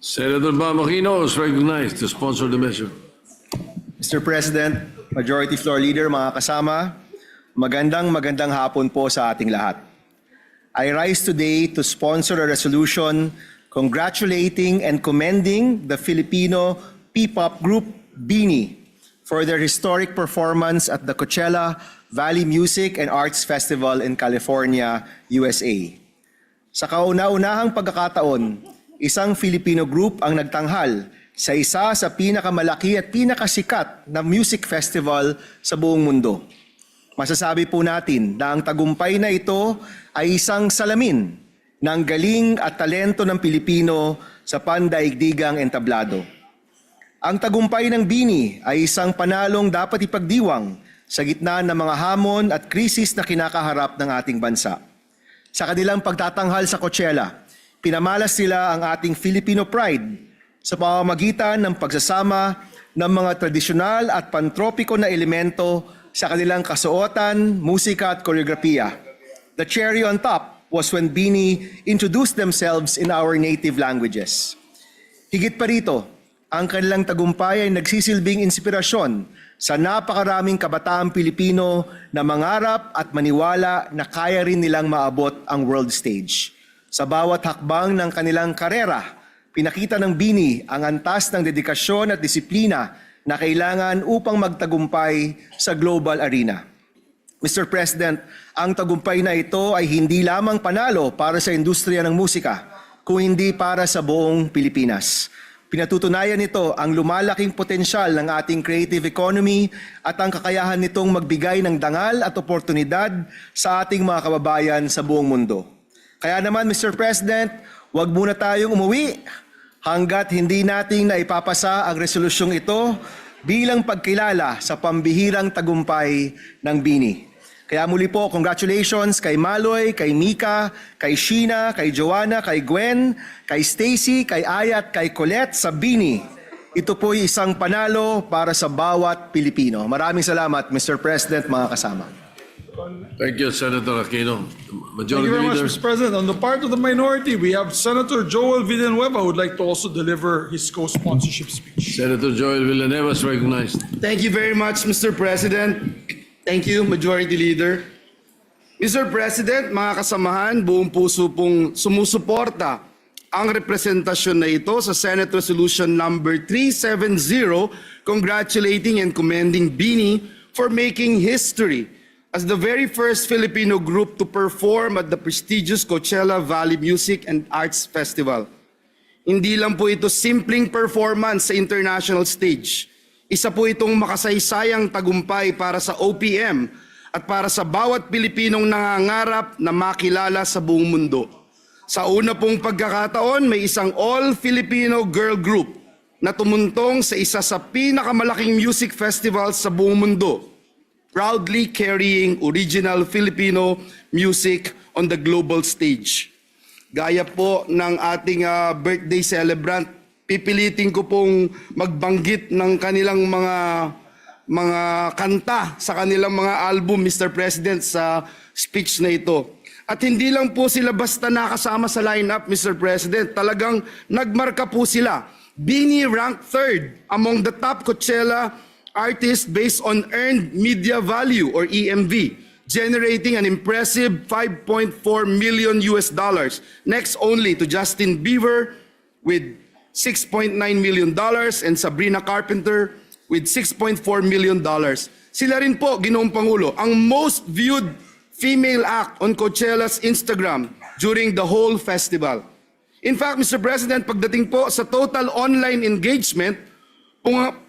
Senator Bamakino is recognized to sponsor the measure. Mr. President, Majority Floor Leader, mga kasama, magandang hapon po sa ating lahat. I rise today to sponsor a resolution congratulating and commending the Filipino P-pop group BINI for their historic performance at the Coachella Valley Music and Arts Festival in California, USA. Sa kauna-unahang pagkakataon, isang Filipino group ang nagtanghal sa isa sa pinakamalaki at pinakasikat na music festival sa buong mundo. Masasabi po natin na ang tagumpay na ito ay isang salamin ng galing at talento ng Pilipino sa pandaigdigang entablado. Ang tagumpay ng BINI ay isang panalong dapat ipagdiwang sa gitna ng mga hamon at krisis na kinakaharap ng ating bansa. Sa kanilang pagtatanghal sa Coachella, pinamalas nila ang ating Filipino pride sa pamamagitan ng pagsasama ng mga tradisyonal at pantropiko na elemento sa kanilang kasuotan, musika at koreografiya. The cherry on top was when BINI introduced themselves in our native languages. Higit pa rito, ang kanilang tagumpay ay nagsisilbing inspirasyon sa napakaraming kabataang Pilipino na mangarap at maniwala na kaya rin nilang maabot ang world stage. Sa bawat hakbang ng kanilang karera, pinakita ng BINI ang antas ng dedikasyon at disiplina na kailangan upang magtagumpay sa global arena. Mr. President, ang tagumpay na ito ay hindi lamang panalo para sa industriya ng musika, kung hindi para sa buong Pilipinas. Pinatutunayan nito ang lumalaking potensyal ng ating creative economy at ang kakayahan nitong magbigay ng dangal at oportunidad sa ating mga kababayan sa buong mundo. Kaya naman, Mr. President, huwag muna tayong umuwi hanggat hindi natin naipapasa ang resolusyong ito bilang pagkilala sa pambihirang tagumpay ng BINI. Kaya muli po, congratulations kay Maloy, kay Mika, kay Sheena, kay Joanna, kay Gwen, kay Stacy, kay Ayat, kay Colette sa BINI. Ito po'y isang panalo para sa bawat Pilipino. Maraming salamat, Mr. President, mga kasama. Thank you, Senator Aquino. Thank you Majority very much, Leader. Mr. President. On the part of the minority, we have Senator Joel Villanueva who would like to also deliver his co-sponsorship speech. Senator Joel Villanueva is recognized. Thank you very much, Mr. President. Thank you, Majority Leader. Mr. President, mga kasamahan, buong puso pong sumusuporta ang representasyon na ito sa Senate Resolution number 370 congratulating and commending BINI for making history as the very first Filipino group to perform at the prestigious Coachella Valley Music and Arts Festival. Hindi lang po ito simpleng performance sa international stage. Isa po itong makasaysayang tagumpay para sa OPM at para sa bawat Pilipinong nangangarap na makilala sa buong mundo. Sa una pong pagkakataon, may isang all-Filipino girl group na tumuntong sa isa sa pinakamalaking music festival sa buong mundo, proudly carrying original Filipino music on the global stage. Gaya po ng ating birthday celebrant, pipilitin ko pong magbanggit ng kanilang mga kanta sa kanilang mga album, Mr. President, sa speech na ito. At hindi lang po sila basta nakasama sa lineup, Mr. President, talagang nagmarka po sila. BINI ranked third among the top Coachella artists based on earned media value or EMV, generating an impressive $5.4 million next only to Justin Bieber with $6.9 million and Sabrina Carpenter with $6.4 million. Sila rin po, Ginoong Pangulo, ang most viewed female act on Coachella's Instagram during the whole festival. In fact, Mr. President, pagdating po sa total online engagement,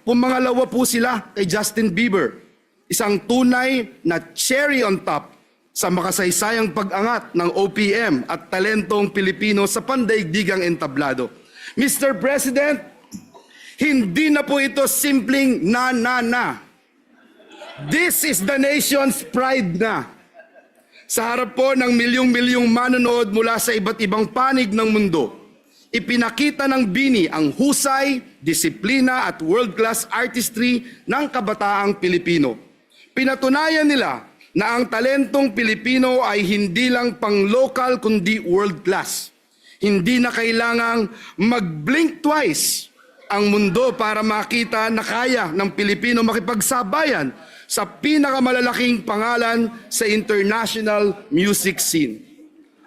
pumangalawa po sila kay Justin Bieber. Isang tunay na cherry on top sa makasaysayang pag-angat ng OPM at talentong Pilipino sa pandaigdigang entablado. Mr. President, hindi na po ito simpleng na. This is the nation's pride na. Sa harap po ng milyong-milyong manonood mula sa iba't ibang panig ng mundo, ipinakita ng BINI ang husay, disiplina at world-class artistry ng kabataang Pilipino. Pinatunayan nila na ang talentong Pilipino ay hindi lang pang-local kundi world-class. Hindi na kailangang mag-blink twice ang mundo para makita na kaya ng Pilipino makipagsabayan sa pinakamalalaking pangalan sa international music scene.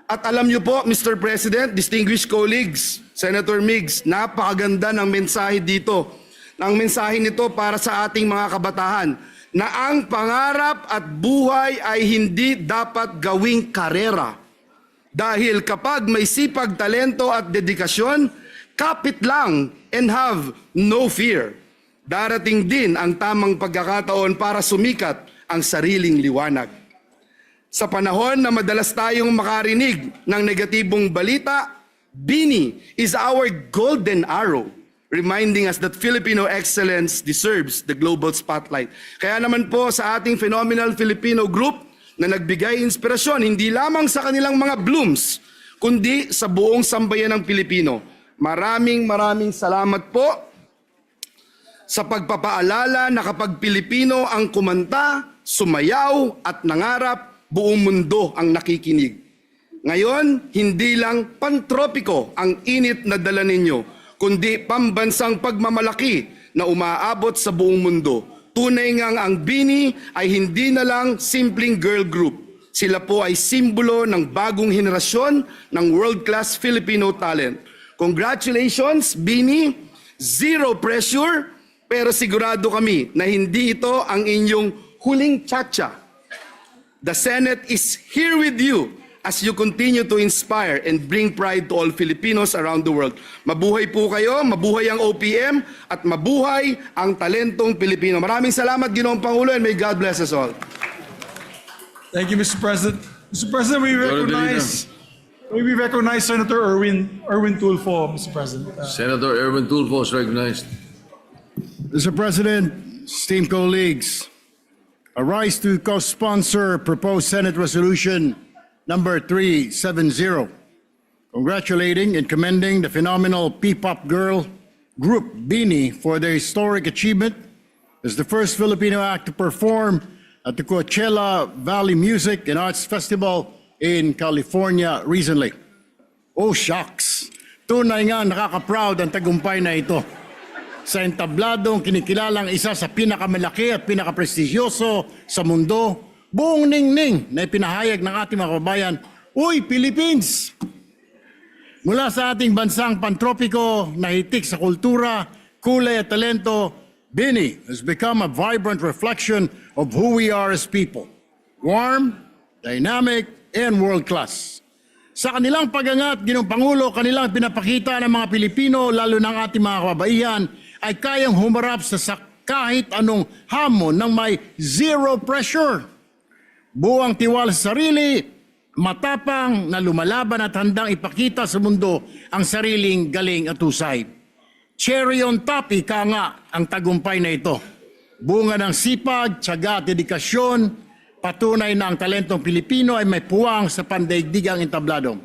At alam niyo po, Mr. President, distinguished colleagues, Senator Migs, napakaganda ng mensahe dito. Ang mensahe nito para sa ating mga kabataan na ang pangarap at buhay ay hindi dapat gawing karera. Dahil kapag may sipag, talento at dedikasyon, kapit lang and have no fear. Darating din ang tamang pagkakataon para sumikat ang sariling liwanag. Sa panahon na madalas tayong makarinig ng negatibong balita, BINI is our golden arrow, reminding us that Filipino excellence deserves the global spotlight. Kaya naman po sa ating Phenomenal Filipino Group na nagbigay inspirasyon hindi lamang sa kanilang mga blooms, kundi sa buong sambayan ng Pilipino. Maraming salamat po sa pagpapaalala na kapag Pilipino ang kumanta, sumayaw at nangarap, buong mundo ang nakikinig. Ngayon, hindi lang pantropiko ang init na dala ninyo, kundi pambansang pagmamalaki na umaabot sa buong mundo. Tunay ngang ang BINI ay hindi na lang simpleng girl group. Sila po ay simbolo ng bagong henerasyon ng world-class Filipino talent. Congratulations, BINI! Zero pressure, pero sigurado kami na hindi ito ang inyong huling tsa-tsa. The Senate is here with you as you continue to inspire and bring pride to all Filipinos around the world. Mabuhay po kayo, mabuhay ang OPM, at mabuhay ang talentong Pilipino. Maraming salamat, Ginoong Pangulo, and may God bless us all. Thank you, Mr. President. Mr. President, we recognize Senator Erwin Tulfo, Mr. President. Senator Erwin Tulfo is recognized. Mr. President, esteemed colleagues, I rise to co-sponsor proposed Senate Resolution Number 370, congratulating and commending the phenomenal P-pop girl group BINI for their historic achievement as the first Filipino act to perform at the Coachella Valley Music and Arts Festival in California recently. Oh shucks, tunay nga nakaka-proud ang tagumpay na ito. Sa entabladong kinikilalang isa sa pinakamalaki at pinakaprestisyoso sa mundo, buong ningning na ipinahayag ng ating mga kababayan, Uy, Philippines! Mula sa ating bansang pantropiko na hitik sa kultura, kulay at talento, BINI has become a vibrant reflection of who we are as people. Warm, dynamic, and world-class. Sa kanilang pagangat, Ginoong Pangulo, kanilang pinapakita ng mga Pilipino, lalo ng ating mga kababaihan, ay kayang humarap sa kahit anong hamon ng may zero pressure. Buwang tiwala sa sarili, matapang na lumalaban at handang ipakita sa mundo ang sariling galing at husay. Cherry on top, ika nga ang tagumpay na ito. Bunga ng sipag, tiyaga at dedikasyon, patunay na ang talentong Pilipino ay may puwang sa pandaigdigang entablado.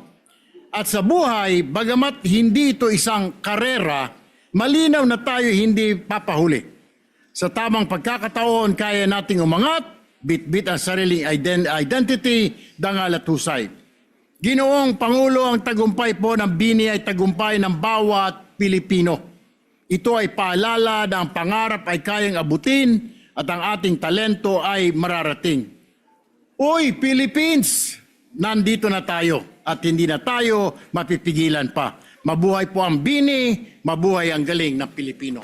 At sa buhay, bagamat hindi ito isang karera, malinaw na tayo hindi papahuli. Sa tamang pagkakataon, kaya nating umangat, bit-bit ang sariling identity, dangal at husay. Ginoong Pangulo, ang tagumpay po ng BINI ay tagumpay ng bawat Pilipino. Ito ay paalala na ang pangarap ay kayang abutin at ang ating talento ay mararating. Uy, Philippines! Nandito na tayo at hindi na tayo mapipigilan pa. Mabuhay po ang BINI, mabuhay ang galing ng Pilipino.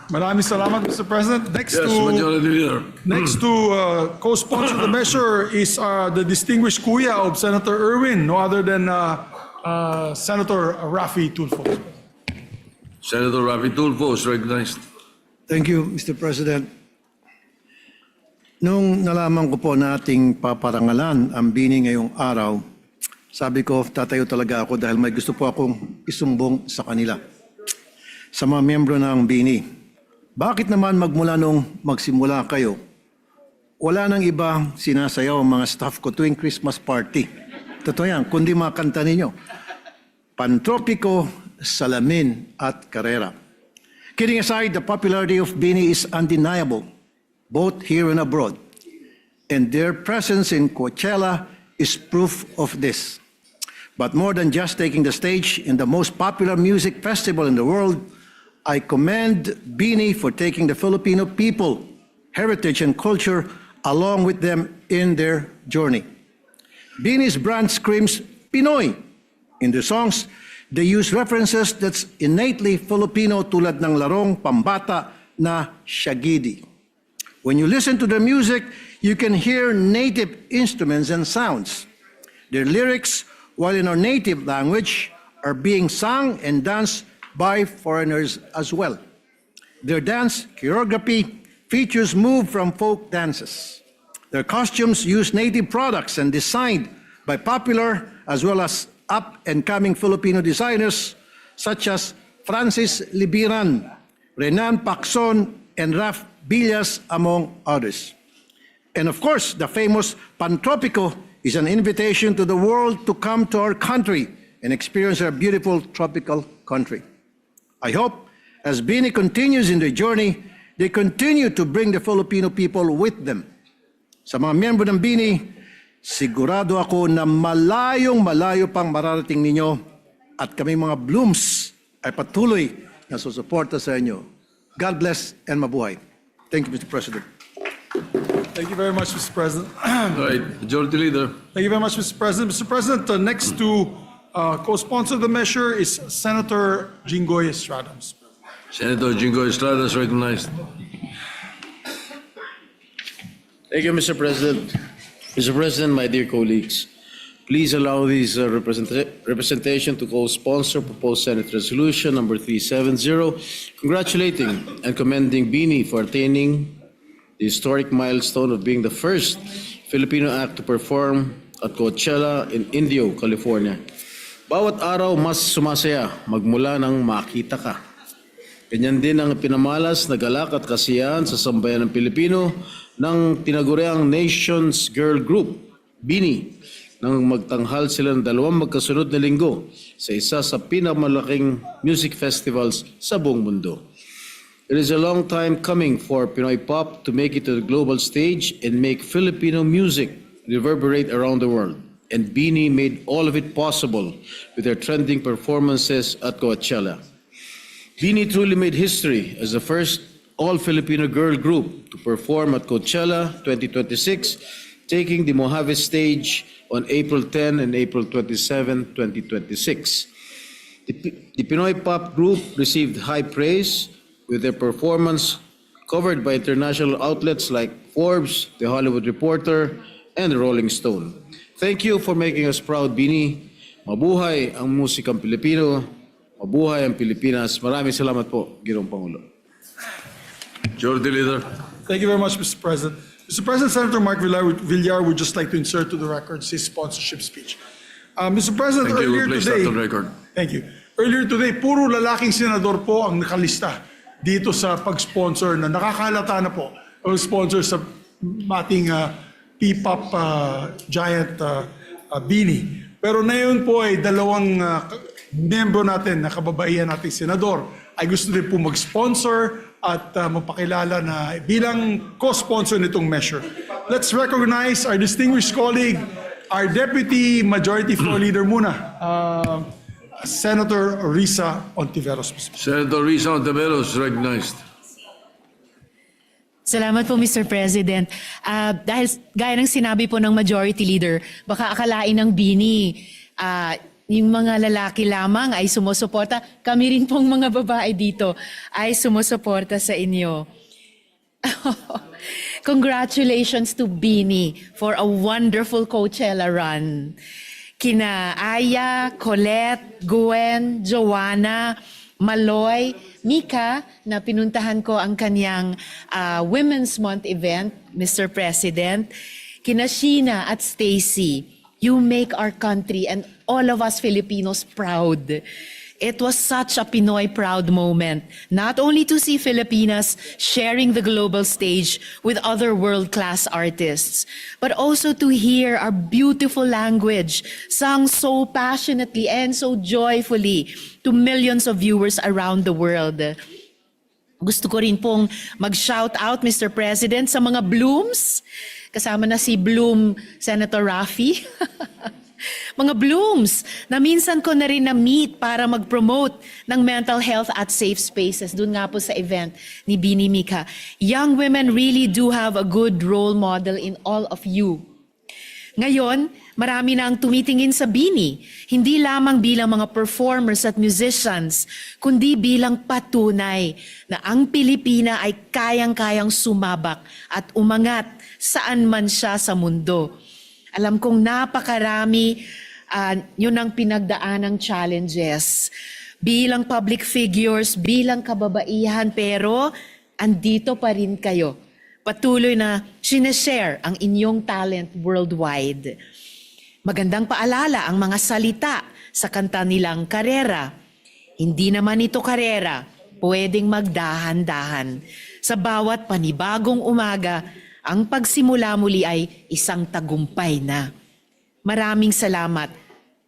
Maraming salamat, Mr. President. Yes, Majority Leader. Next to co-sponsor the measure is the distinguished kuya of Senator Erwin, no other than Senator Raffy Tulfo. Senator Raffy Tulfo is recognized. Thank you, Mr. President. Nung nalaman ko po na ating paparangalan ang BINI ngayong araw, sabi ko, tatayo talaga ako dahil may gusto po akong isumbong sa kanila. Sa mga miyembro ng BINI, bakit naman magmula nung magsimula kayo, wala nang iba sinasayaw ang mga staff ko tuwing Christmas party? Totoo yan, kundi mga kanta ninyo. Pantropiko, Salamin at Carrera. Kidding aside, the popularity of BINI is undeniable, both here and abroad. And their presence in Coachella is proof of this. But more than just taking the stage in the most popular music festival in the world, I commend BINI for taking the Filipino people, heritage, and culture along with them in their journey. BINI's brand screams Pinoy. In their songs, they use references that's innately Filipino tulad ng larong pambata na Shagidi. When you listen to their music, you can hear native instruments and sounds. Their lyrics, while in our native language, are being sung and danced by foreigners as well. Their dance choreography features move from folk dances. Their costumes use native products and designed by popular as well as up-and-coming Filipino designers such as Francis Libiran, Renan Pacson, and Raf Villas, among others. And of course, the famous Pantropico is an invitation to the world to come to our country and experience our beautiful tropical country. I hope, as BINI continues in their journey, they continue to bring the Filipino people with them. Sa mga miyembro ng BINI, sigurado ako na malayong-malayo pang mararating ninyo at kami mga Blooms ay patuloy na susuporta sa inyo. God bless and mabuhay. Thank you, Mr. President. Thank you very much, Mr. President. All right, Majority Leader. Thank you very much, Mr. President. Mr. President, next to co-sponsor the measure is Senator Jinggoy Estrada. Senator Jingo Estrada is recognized. Thank you, Mr. President. Mr. President, my dear colleagues, please allow this representation to co-sponsor proposed Senate Resolution number 370, congratulating and commending BINI for attaining the historic milestone of being the first Filipino act to perform at Coachella in Indio, California. Bawat araw mas sumasaya magmula nang makita ka. Ganyan din ang pinamalas na galak at kasiyahan sa sambayan ng Pilipino ng tinaguriang Nations Girl Group, BINI, nang magtanghal sila ng 2 magkasunod na linggo sa isa sa pinakamalaking music festivals sa buong mundo. It is a long time coming for Pinoy pop to make it to the global stage and make Filipino music reverberate around the world. And BINI made all of it possible with their trending performances at Coachella. BINI truly made history as the first all-Filipino girl group to perform at Coachella 2026, taking the Mojave stage on April 10 and April 27, 2026. The Pinoy pop group received high praise with their performance covered by international outlets like Forbes, The Hollywood Reporter, and The Rolling Stone. Thank you for making us proud, BINI. Mabuhay ang musikang Pilipino. Mabuhay ang Pilipinas. Maraming salamat po, Ginoong Pangulo. Majority Leader. Thank you very much, Mr. President. Mr. President, Senator Mark Villar would just like to insert to the record his sponsorship speech. Mr. President, Thank you. earlier We'll place today, that on record. Thank you. Earlier today, puro lalaking senador po ang nakalista dito sa pag-sponsor na nakakalata na po ang sponsor sa ating P-pop giant BINI. Pero ngayon po ay 2 membro natin na kababaihan nating senador ay gusto rin po mag-sponsor at magpakilala na bilang co-sponsor nitong measure. Let's recognize our distinguished colleague, our Deputy Majority Floor Leader muna, Senator Risa Ontiveros. Senator Risa Ontiveros is recognized. Salamat po, Mr. President. Dahil gaya ng sinabi po ng Majority Leader, baka akalain ng BINI, yung mga lalaki lamang ay sumusuporta. Kami rin pong mga babae dito ay sumusuporta sa inyo. Congratulations to BINI for a wonderful Coachella run. Kina Aya, Colette, Gwen, Joanna, Maloy, Mika, na pinuntahan ko ang kanyang Women's Month event, Mr. President. Kina Sheena at Stacy, you make our country and all of us Filipinos proud. It was such a Pinoy proud moment, not only to see Filipinas sharing the global stage with other world-class artists, but also to hear our beautiful language sung so passionately and so joyfully to millions of viewers around the world. Gusto ko rin pong mag-shout out, Mr. President, sa mga Blooms Kasama na si Bloom, Senator Raffy. Mga Blooms na minsan ko na rin na-meet para mag-promote ng mental health at safe spaces. Doon nga po sa event ni Bini Mika. Young women really do have a good role model in all of you. Ngayon, marami na ang tumitingin sa Bini, hindi lamang bilang mga performers at musicians, kundi bilang patunay na ang Pilipina ay kayang-kayang sumabak at umangat saan man siya sa mundo. Alam kong napakarami yun ang pinagdaanang challenges. Bilang public figures, bilang kababaihan, pero andito pa rin kayo. Patuloy na sineshare ang inyong talent worldwide. Magandang paalala ang mga salita sa kanta nilang Karera. Hindi naman ito karera, pwedeng magdahan-dahan. Sa bawat panibagong umaga, ang pagsimula muli ay isang tagumpay na. Maraming salamat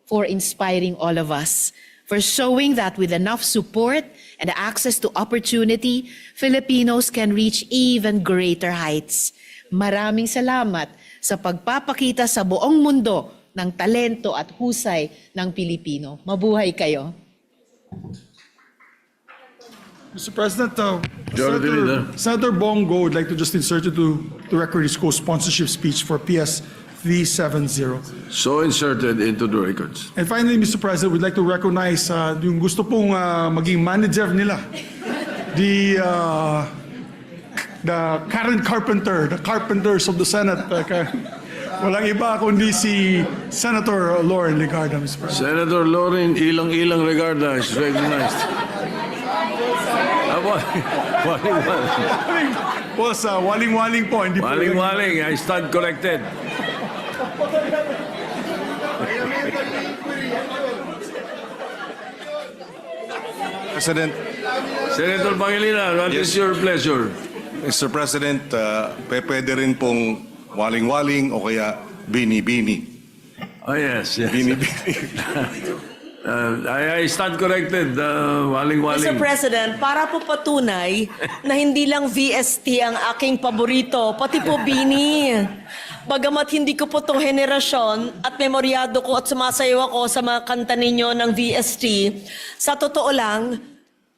for inspiring all of us, for showing that with enough support and access to opportunity, Filipinos can reach even greater heights. Maraming salamat sa pagpapakita sa buong mundo ng talento at husay ng Pilipino. Mabuhay kayo. Mr. President, Majority Leader. Senator Bongo would like to just insert into the record his co-sponsorship speech for PS 370. So inserted into the records. And finally, Mr. President, we'd like to recognize yung gusto pong maging manager nila. The Karen Carpenter, the carpenters of the Senate. Walang iba kundi si Senator Lauren Legarda, Mr. President. Senator Lauren Ilang Regarda is recognized. Waling-waling. Boss, waling-waling po. Hindi po Waling-waling, I stand corrected. President, Senator Pangilinan, what is your pleasure? Mr. President, pwede rin pong waling-waling o kaya bini-bini. Oh yes, yes. Bini-bini. I stand corrected, waling-waling. Mr. President, para po patunay na hindi lang VST ang aking paborito, pati po Bini. Bagamat hindi ko po itong henerasyon at memoryado ko at sumasayaw ako sa mga kanta ninyo ng VST, sa totoo lang,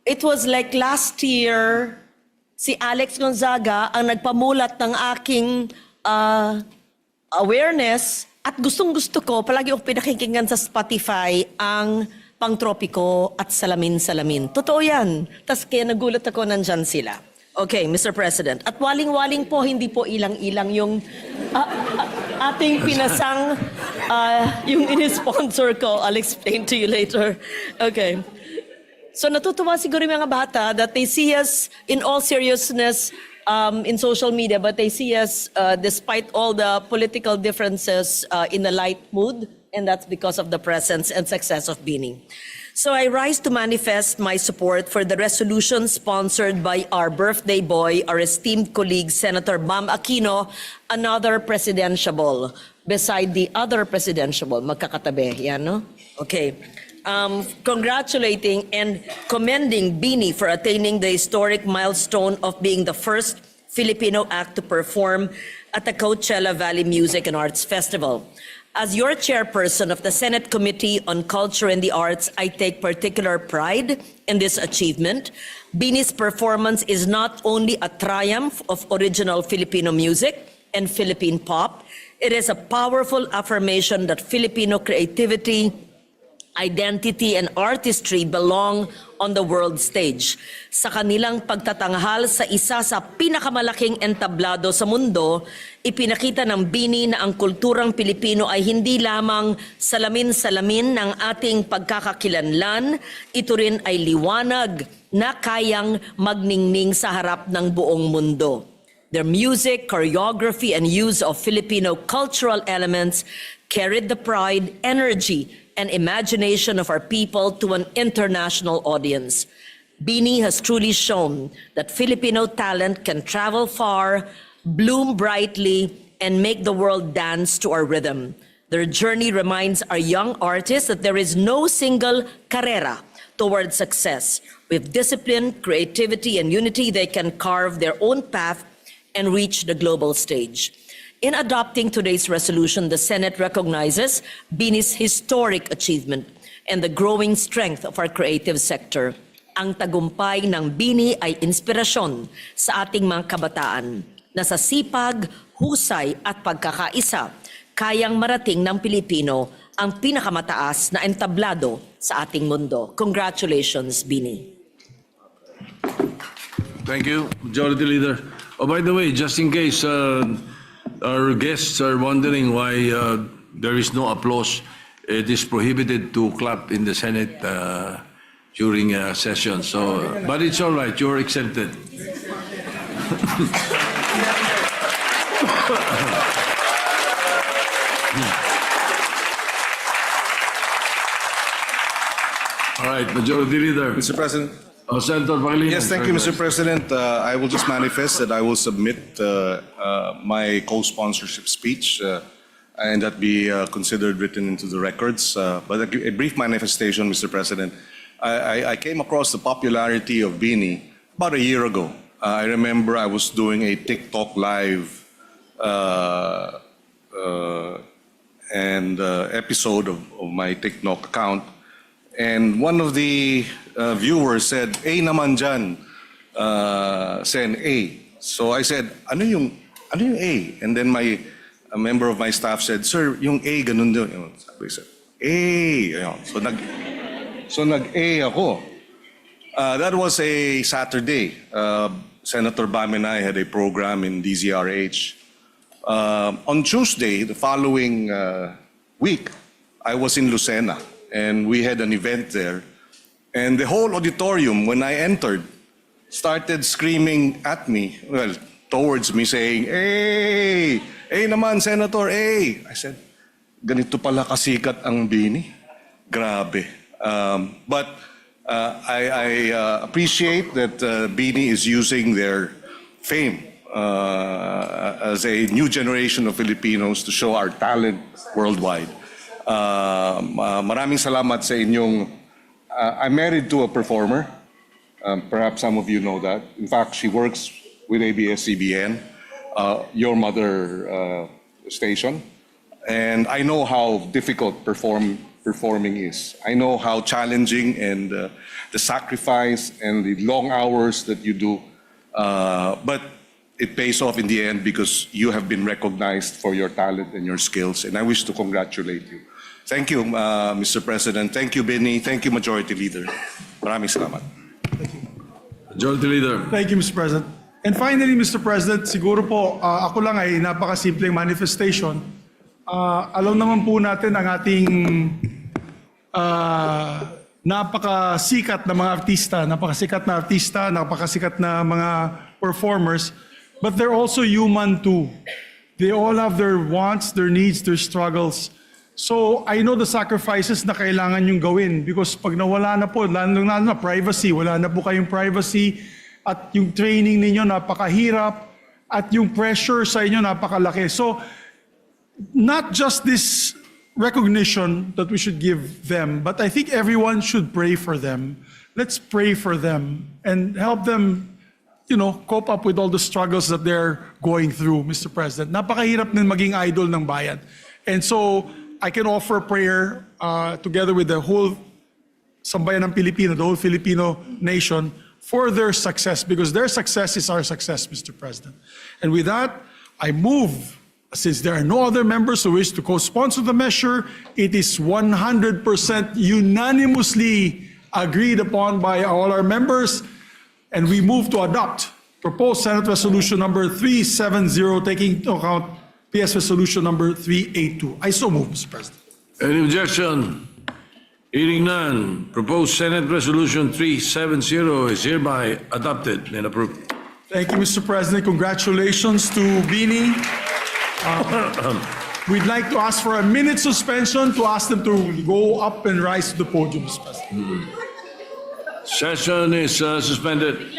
it was like last year, si Alex Gonzaga ang nagpamulat ng aking awareness at gustong-gusto ko, palagi akong pinakikinggan sa Spotify ang Pangtropiko at Salamin-Salamin. Totoo yan. Tas kaya nagulat ako, nandyan sila. Okay, Mr. President. At waling-waling po, hindi po ilang-ilang yung ating pinasang, yung in-sponsor ko. I'll explain to you later. Okay. So natutuwa siguro yung mga bata that they see us in all seriousness in social media, but they see us despite all the political differences in a light mood, and that's because of the presence and success of Bini. So I rise to manifest my support for the resolution sponsored by our birthday boy, our esteemed colleague, Senator Bam Aquino, another presidentiable, beside the other presidentiable. Magkakatabi, yan, no? Okay. Congratulating and commending Bini for attaining the historic milestone of being the first Filipino act to perform at the Coachella Valley Music and Arts Festival. As your chairperson of the Senate Committee on Culture and the Arts, I take particular pride in this achievement. Bini's performance is not only a triumph of original Filipino music and Philippine pop, it is a powerful affirmation that Filipino creativity, identity, and artistry belong on the world stage. Sa kanilang pagtatanghal sa isa sa pinakamalaking entablado sa mundo, ipinakita ng Bini na ang kulturang Pilipino ay hindi lamang salamin-salamin ng ating pagkakakilanlan, ito rin ay liwanag na kayang magningning sa harap ng buong mundo. Their music, choreography, and use of Filipino cultural elements carried the pride, energy, and imagination of our people to an international audience. Bini has truly shown that Filipino talent can travel far, bloom brightly, and make the world dance to our rhythm. Their journey reminds our young artists that there is no single carrera toward success. With discipline, creativity, and unity, they can carve their own path and reach the global stage. In adopting today's resolution, the Senate recognizes Bini's historic achievement and the growing strength of our creative sector. Ang tagumpay ng Bini ay inspirasyon sa ating mga kabataan na sa sipag, husay at pagkakaisa, kayang marating ng Pilipino ang pinakamataas na entablado sa ating mundo. Congratulations, Bini. Thank you, Majority Leader. Oh, by the way, just in case our guests are wondering why there is no applause, it is prohibited to clap in the Senate during a session. So, but it's all right. You're exempted. All right, Majority Leader. Mr. President. Senator Pangilinan. Yes, thank you, Mr. President. I will just manifest that I will submit my co-sponsorship speech and that be considered written into the records. But a brief manifestation, Mr. President. I came across the popularity of Bini about a year ago. I remember I was doing a TikTok live episode of my TikTok account. And one of the viewers said, "A naman dyan, Sen, A." So I said, ano yung A? And then a member of my staff said, "Sir, yung A, ganun doon." Sabi ko, A. Ayun. So nag-A ako. That was a Saturday. Senator Bam and I had a program in DZRH. On Tuesday, the following week, I was in Lucena. And we had an event there. And the whole auditorium, when I entered, started screaming at me, well, towards me, saying, "Hey! Hey naman, Senator, hey!" I said, ganito pala kasikat ang Bini? Grabe. But I appreciate that Bini is using their fame as a new generation of Filipinos to show our talent worldwide. Maraming salamat sa inyong... I'm married to a performer. Perhaps some of you know that. In fact, she works with ABS-CBN, your mother station. And I know how difficult performing is. I know how challenging and the sacrifice and the long hours that you do. But it pays off in the end because you have been recognized for your talent and your skills. And I wish to congratulate you. Thank you, Mr. President. Thank you, Bini. Thank you, Majority Leader. Maraming salamat. Majority Leader. Thank you, Mr. President. And finally, Mr. President, siguro po ako lang ay napakasimpleng manifestation. Alam naman po natin ang ating napakasikat na mga artista, napakasikat na mga performers, but they're also human too. They all have their wants, their needs, their struggles. So I know the sacrifices na kailangan yung gawin because pag nawala na po, lalo na privacy, wala na po kayong privacy at yung training ninyo napakahirap at yung pressure sa inyo napakalaki. So not just this recognition that we should give them, but I think everyone should pray for them. Let's pray for them and help them, cope up with all the struggles that they're going through, Mr. President. Napakahirap din maging idol ng bayan. And so, I can offer prayer together with the whole Sambayan ng Pilipino, the whole Filipino nation, for their success, because their success is our success, Mr. President. And with that, I move, since there are no other members who wish to co-sponsor the measure, it is 100% unanimously agreed upon by all our members, and we move to adopt proposed Senate Resolution number 370, taking into account PS Resolution number 382. I so move, Mr. President. Any objection? Hearing none, proposed Senate Resolution 370 is hereby adopted and approved. Thank you, Mr. President. Congratulations to Bini. We'd like to ask for a minute suspension to ask them to go up and rise to the podium, Mr. President. Session is suspended.